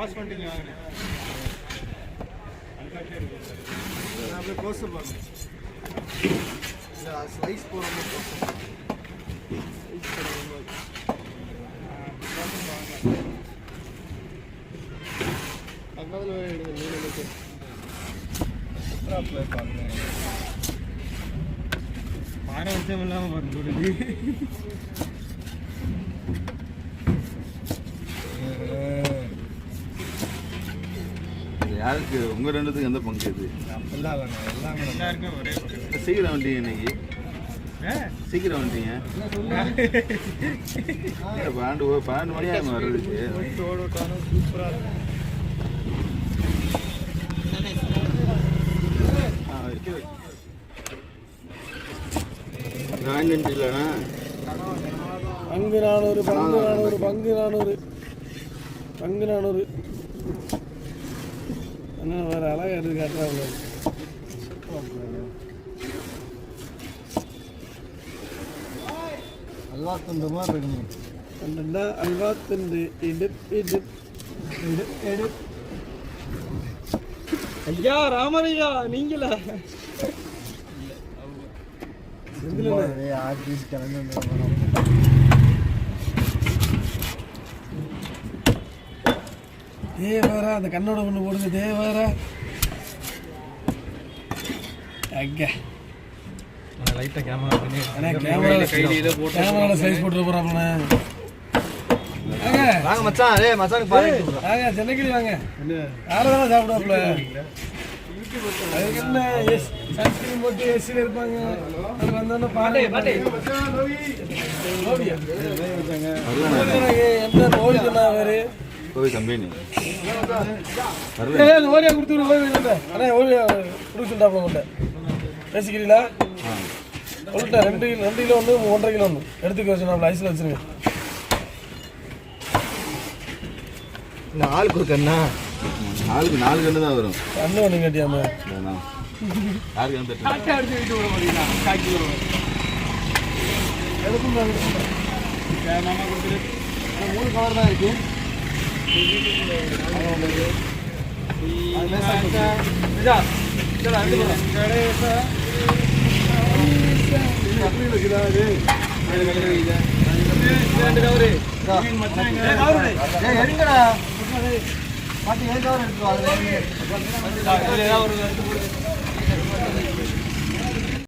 Pass பண்ணிட்டீங்க வாங்க. அப்படியே க்ளோஸ் பாருங்க. இல்ல ஸ்லைஸ் போறோம் க்ளோஸ். ஸ்லைஸ் போறோம். பக்கத்துல எடுங்க நீங்க அப்ளை பண்ணுங்க. பாரவசம் இல்லாம வந்து யாருக்கு உங்க ரெண்டுத்துக்கு எந்த பங்கு இது? எல்லாருக்கும் ஒரே சீக்கிரம் வந்துட்டீங்க இன்னைக்கு. சீக்கிரம் வந்துட்டீங்க. 12 மணி ஆகும் வர்றதுக்கு. சூப்பரா இல்லைண்ணா பங்கு 400 பங்கு 400 அண்ணா வேறு அழகாக எடுத்து காட்டுறாங்க. அல்வா துண்டு மாதிரி இருக்கணும். ரெண்டுண்டா அல்வா துண்டு எடு ஐயா ராமரையா நீங்களா ஆர்டிஸ்ட் கிளம்பி தேவாரா அந்த கண்ணோட கொண்டு போடுங்க. தேவாரா லைட்டாக கேமரா சைஸ் போட்டு போகிறாங்கண்ணே. வாங்க மச்சான். மச்சானுக்கு வாங்க சென்னைக்கு வாங்க. யாரும் சாப்பிடுவாப்புல அதுக்கு என்ன சன்ஸ்கிரீன் போட்டு ஏசியில் இருப்பாங்க. அது வந்தோன்னா பாட்டே எந்த நோடி சொன்னா அவரு கம்பெனி ஓரியா கொடுத்து அண்ணா ஓரியா கொடுக்க சொல்லிட்டாப்ல உங்கள்கிட்ட பேசிக்கிறீங்களா? சொல்லிட்டேன் 2 கிலோ ஒன்று 1.5 கிலோ ஒன்று எடுத்துக்க வச்சுருந்தாப்ல ஐஸில் வச்சுருங்க. ஆளுக்கு ஒரு கண்ணா? ஆளுக்கு 4 கண்ணு தான் வரும். கண்ணு ஒன்று கட்டியாம எதுக்கும் 3 கவர் தான் இருக்கு. பாட்டி 7 கவர் எடுத்து